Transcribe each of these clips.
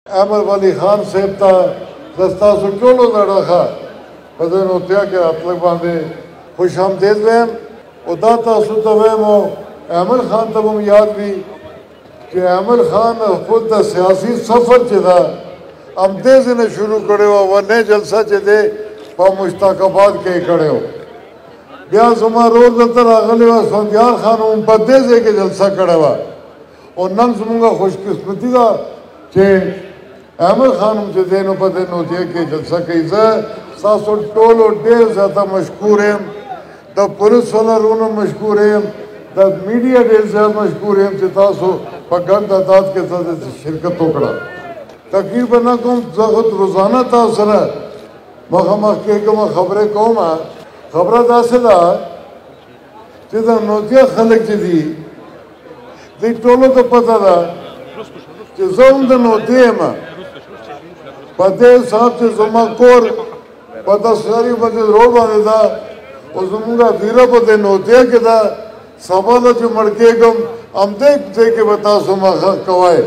अहमद वली खान साहब था दस्ता सुचोलो लड़ा खा बदन होत्या के अतलक बांधे खुश आमदेद वहम उदाता सुत वहम हो अहमद खान तब हम याद भी कि अहमद खान खुद सियासी सफर चदा आमदेज ने शुरू करे हो वने जलसा चदे पा मुश्ताकाबाद के खड़े हो ब्याह सुमा रोज दतर अगले वा संध्यार खान उन बदेजे के जलसा खड़े हुआ और नम सुमूंगा खुशकिस्मती का चे अहमद खान मुझे देनो पते नो जे के जलसा कैसा सासो टोलो डेर ज्यादा मशहूर है द पुलिस वाला रोना मशहूर है द मीडिया डेर ज्यादा मशहूर है चितासो पगन दादात के साथ शिरकत तोकड़ा तकरीबन कौम जगत रोजाना तासरा मखमा के कमा खबरें कौमा खबरा दासदा चिता नोतिया खलक चदी दी टोलो तो पता था कि ज़रूर तो नोतिया मा पते साहब से जुम्मा कोर पता सारी मस्जिद रोड वाले था और जुम्मा धीरा पते नोतिया के था सवाल जो मड़के कम हम देख के बता सुमा कवाए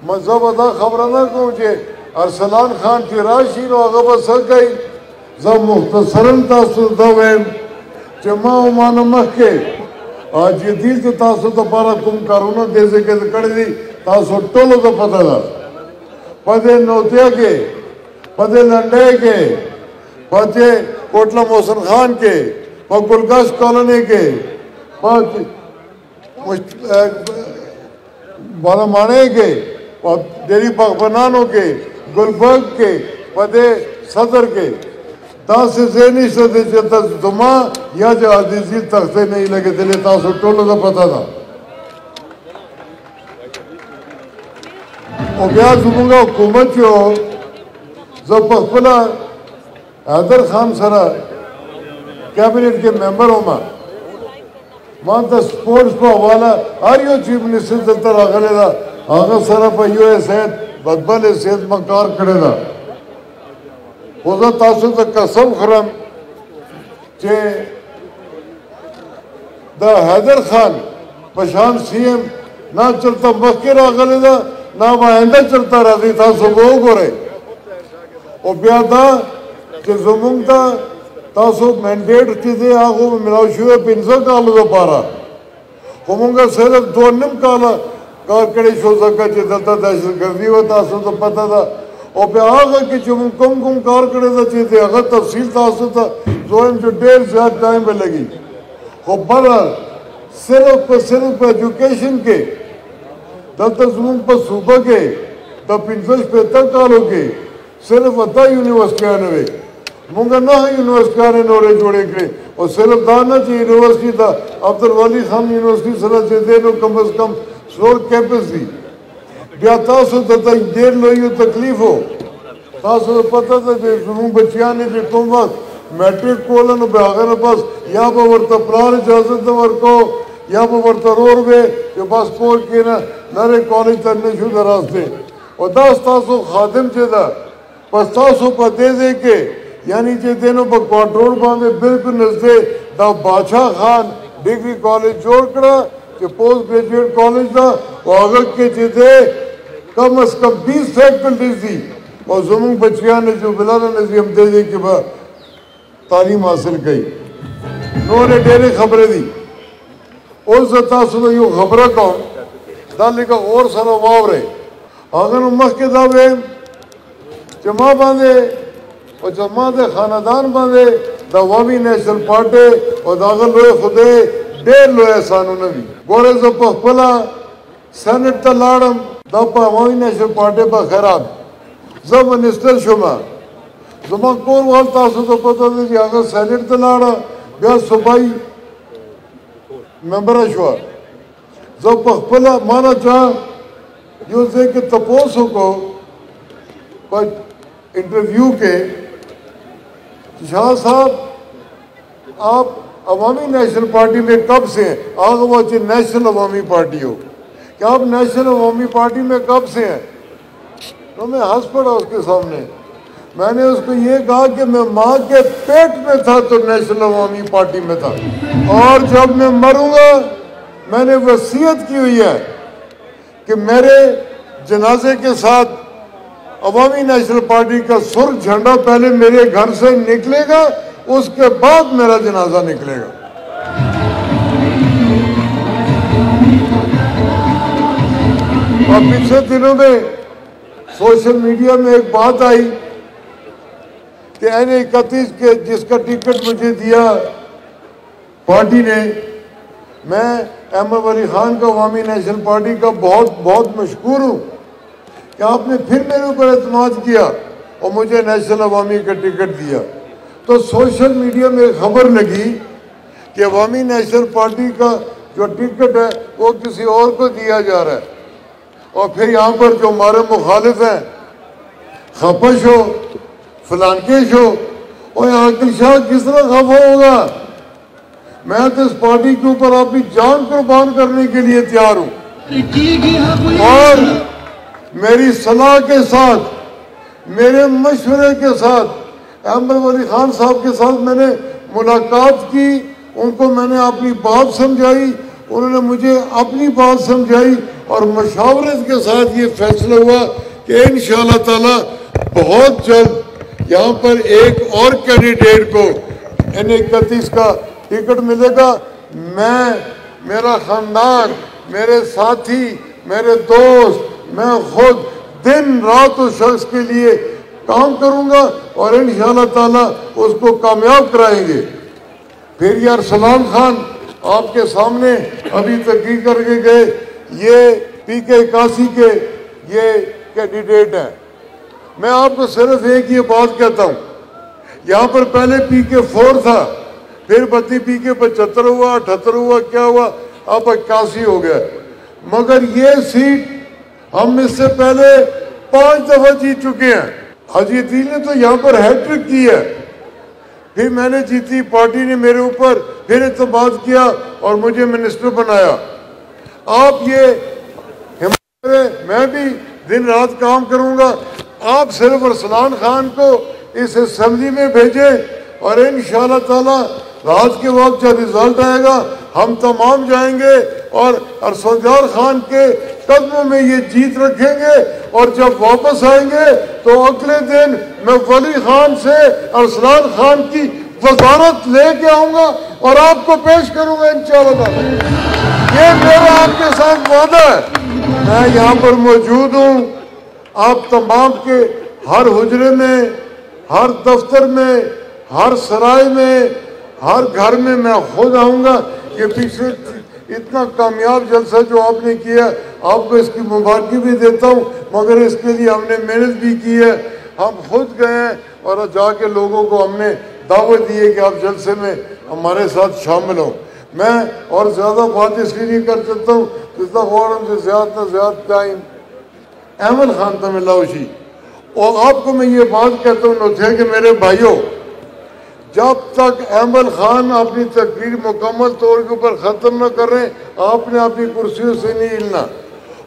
मज़ा बता खबर ना पहुँचे अरसलान खान की राशि रो अगबा सकाई जब मुख्तसरन तासुर दवेम जमा उमान मक्के आज ये दिल के तासुर तो पारा कुम कारोना देशे के कड़े दी तासुर टोलो तो पता था पदे नोतिया के पदे लंडे के पदे कोटला मोहसन खान के पद गुलगाश कॉलोनी के पद बालामाने के पद डेरी पाक बनानों के गुलबर्ग के पदे सदर के तास से ज़ेनी सदे चलता जुमा या जो आदिजी तख्ते नहीं लगे दिले तासु टोलो का पता था और ब्याह जुमूंगा हुकूमत जो जब पखपला हैदर खान सरा कैबिनेट के मेंबर हो मां तो स्पोर्ट्स पर हवाला हर यो चीफ मिनिस्टर दफ्तर आगले था आगा सरा पर यो सेहत बदबल सेहत मकार खड़े था उधर तासु तक कसम खरम के द हैदर खान पशान सीएम ना चलता मक्के आगले था ना आइंदा चलता रहती था सुबह को रहे और ब्याह था कि जुमुंग था तासो मैंडेट चीजें आगो में मिलाओ शुरू पिंसा कालो तो पारा हुमुंगा सिर्फ दो निम काला कार कड़े शो सका चिता दहशत गर्दी हुआ तासो तो पता था और ब्याह आगा कि जुमुंग कुम कार कड़े था चीजें अगर तफसील तासो था जो इन जो डेढ़ ज्यादा टाइम पे लगी और बड़ा सिर्फ एजुकेशन के तब तक जुमुंग पर सूबा के तब पिंसश पे तक कालो के सिर्फ अता यूनिवर्सिटी ने मुंगा ना यूनिवर्सिटी ने नोरे जोड़े के और सिर्फ दाना चाहिए यूनिवर्सिटी था अब्दुल वली खान यूनिवर्सिटी सला से देनो कम से कम स्लोर कैंपस थी ब्याह तासो तथा देर लोई तकलीफ हो तासो पता था कि जुमुंग बच्चियां ने जो तुम वक्त मैट्रिक कोलन ब्यागन बस या वर्ता प्राण इजाजत वर्को या वर्ता रोड में जो बस पोल के ना नरे कॉलेज तक शुदा रास्ते और दस तासो खादिम चेदा पस्तासो पर दे के यानी जे देनो पर क्वार्टर बांधे बिल्कुल नजदे दा बादशाह खान डिग्री कॉलेज जोड़ करा कि पोस्ट ग्रेजुएट कॉलेज था वो अगर के चीजे कम से कम 20 फैकल्टीज थी और जुमुंग बच्चियां ने जो बिलाना नजी हम दे के बाद तालीम हासिल की उन्होंने डेरे खबरें दी उस तासुद यो खबर कौन दाली का और सारा वाव रहे अगर उम्मत के दावे जमा बांधे और जमा दे खानदान बांधे दवामी नेशनल पार्टी और दागल लोए खुदे डेढ़ लोए सानू नबी गोरे जो पखपला सेनेट तलाड़म दपा अवामी नेशनल पार्टी पर खराब जब मिनिस्टर शुमा जमा कोर वाल तासु तो पता थी अगर सेनेट तलाड़ा ब्याह सुबाई मेंबर शुआ जब पखपला माना चाह यो से कि तपोसो को पर इंटरव्यू के शाह साहब आप अवामी नेशनल पार्टी में कब से हैं आगे वो नेशनल अवामी पार्टी हो क्या आप नेशनल अवामी पार्टी में कब से हैं तो मैं हंस पड़ा उसके सामने मैंने उसको ये कहा कि मैं माँ के पेट में था तो नेशनल अवामी पार्टी में था और जब मैं मरूंगा मैंने वसीयत की हुई है कि मेरे जनाजे के साथ अवामी नेशनल पार्टी का सुर्ख झंडा पहले मेरे घर से निकलेगा, उसके बाद मेरा जनाजा निकलेगा। और पिछले दिनों में सोशल मीडिया में एक बात आई कि N31 के जिसका टिकट मुझे दिया पार्टी ने, मैं अहमद वली खान का अवामी नेशनल पार्टी का बहुत बहुत मशकूर हूँ कि आपने फिर मेरे ऊपर एतमाद किया और मुझे नेशनल अवामी का टिकट दिया। तो सोशल मीडिया में खबर लगी कि अवामी नेशनल पार्टी का जो टिकट है वो किसी और को दिया जा रहा है। और फिर यहाँ पर जो हमारे मुखालिफ हैं, खपश हो, फलानकेश हो, और आकिल शाह किस तरह खफा होगा? मैं तो इस पार्टी के ऊपर अपनी जान कुर्बान करने के लिए तैयार हूँ। और मेरी सलाह के साथ, मेरे मशवरे के साथ अहमद वली खान साहब के साथ मैंने मुलाकात की, उनको मैंने अपनी बात समझाई, उन्होंने मुझे अपनी बात समझाई और मशावरत के साथ ये फैसला हुआ कि इंशाअल्लाह ताला बहुत जल्द यहाँ पर एक और कैंडिडेट को N31 का टिकट मिलेगा। मैं, मेरा खानदान, मेरे साथी, मेरे दोस्त, मैं खुद दिन रात उस शख्स के लिए काम करूंगा और इंशाअल्लाह ताला उसको कामयाब कराएंगे। फिर यार सलाम खान आपके सामने अभी तहकीक करके गए, ये PK81 के ये कैंडिडेट हैं। मैं आपको सिर्फ एक ये बात कहता हूँ, यहाँ पर पहले PK4 था, फिर बत्ती PK75 हुआ, 78 हुआ, क्या हुआ, अब 81 हो गया। मगर ये सीट हम इससे पहले 5 दफा जीत चुके हैं। अजीत ने तो यहाँ पर हैट्रिक की है। फिर मैंने जीती, पार्टी ने मेरे ऊपर फिर एतमाद किया और मुझे मिनिस्टर बनाया। आप ये हिम्मत, मैं भी दिन रात काम करूंगा। आप सिर्फ अरसलान खान को इस असेंबली में भेजें और इंशाअल्लाह ताला रात के वक्त जब रिजल्ट आएगा हम तमाम जाएंगे और अरसलान खान के कदमों में ये जीत रखेंगे। और जब वापस आएंगे तो अगले दिन मैं वली खान से अरसलान खान की वजारत लेके आऊंगा और आपको पेश करूंगा इंशाअल्लाह। ये मेरा आपके साथ वादा है। मैं यहाँ पर मौजूद हूँ, आप तमाम के हर हुजरे में, हर दफ्तर में, हर सराय में, हर घर में मैं खुद आऊँगा। ये पीछे इतना कामयाब जलसा जो आपने किया, आपको इसकी मुबारकी भी देता हूँ, मगर इसके लिए हमने मेहनत भी की है। हम खुद गए हैं और जाके लोगों को हमने दावत दी है कि आप जलसे में हमारे साथ शामिल हों। मैं और ज़्यादा बात इसलिए नहीं कर सकता हूँ, जितना फौरन से ज़्यादा टाइम अहमद खान तमिलाउशी। और आपको मैं ये बात कहता हूँ नौथे कि मेरे भाइयों, जब तक अहमद खान अपनी तकरीर मुकम्मल तौर के ऊपर ख़त्म न कर रहे, आपने अपनी कुर्सियों से नहीं हिलना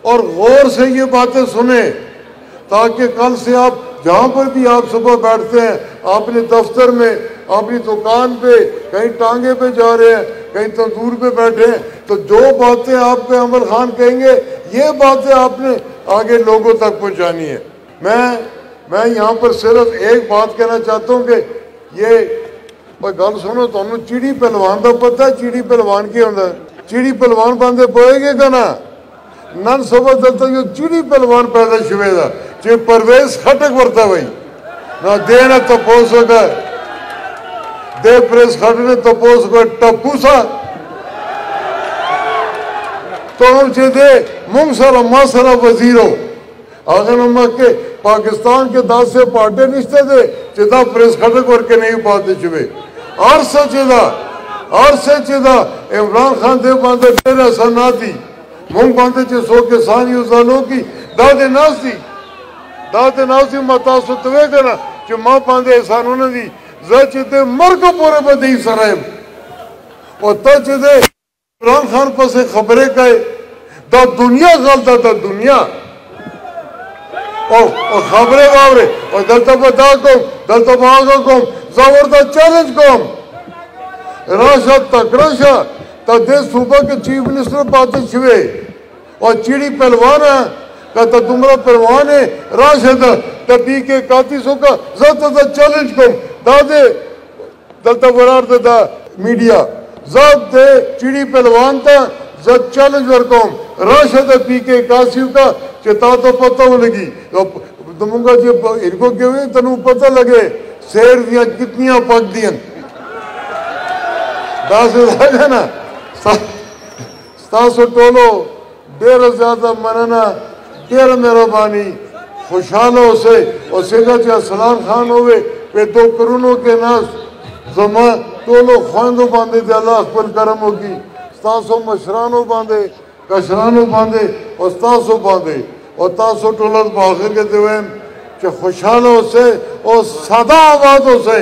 और गौर से ये बातें सुने, ताकि कल से आप जहाँ पर भी आप सुबह बैठते हैं, अपने दफ्तर में, अपनी दुकान पे, कहीं टांगे पे जा रहे हैं, कहीं तंदूर पे बैठे हैं, तो जो बातें आपको अहमद खान कहेंगे, ये बातें आपने आगे लोगों तक पहुँचानी है। मैं यहाँ पर सिर्फ एक बात कहना चाहता हूँ कि ये गल सुनो, तुहानू चिड़ी पहलवान का पता है? चिड़ी पहलवान क्या होता है? चिड़ी पहलवान बंदे पोएगे का ना नन सोबत दलता जो चिड़ी पहलवान पैदा शुवेदा जे परवेज खटक वर्ता भाई ना दे ना तपोस होगा दे प्रेस खटने तपोस को टपूसा तो हम दे मुंग सारा मासरा वजीरो अगर हम के पाकिस्तान के 10 से पार्टे निश्चित दे चिदा प्रेस खटक करके नहीं पाते चुवे और सचिदा इमरान खान दे बांधे तेरा सनाती मुंग बांधे चे सो के सानी उजालों की दादे नासी मता सुतवे करना चे मां बांधे सानों दी जचिदे मर को पूरे बदी सरायम और तचिदे इमरान खान पर से खबरें कहे दा दुनिया गलता दा दुनिया और खबरें बावरे और दलता बता को जबरदस्त चैलेंज कौम राशा तक राशा तक देश सूबा के चीफ मिनिस्टर बातें छुए और चिड़ी पहलवान है कहता तुमरा परवान है राशिद तबी के कातिसों का ज़्यादा चैलेंज को दादे दलता वरार दा मीडिया ज़ात दे चिड़ी पहलवान था ज़ात चैलेंज वर्कों राशिद पी के कासियों का चिता तो पता हो लगी तुमका जब इनको क्यों है तनु पता लगे शेर दिया कितनियां पक दियन दास है ना सासो टोलो देर ज्यादा मनना देर मेहरबानी खुशहाल हो से और सेगा चाहे सलाम खान होवे पे दो करोड़ों के नास जमा टोलो खानों बांधे दे अल्लाह पर करम होगी सासो मशरानो बांधे कशरानो बांधे और सासो बांधे और तासो टोलर बागे के देवें कि खुशहाल हो से और सदा आबाद हो से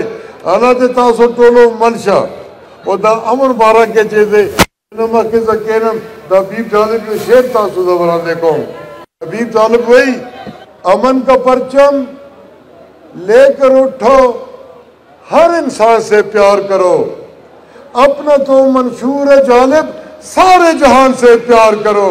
अल्लाह दे तासो टोलो मनशा और दा अमर बारा के चीज़े नमा के ज़केरम दा बीब तालिब ने शेर तासो दा बना देखो बीब तालिब वही अमन का परचम लेकर उठो हर इंसान से प्यार करो अपना तो मंशूर है जालिब सारे जहान से प्यार करो।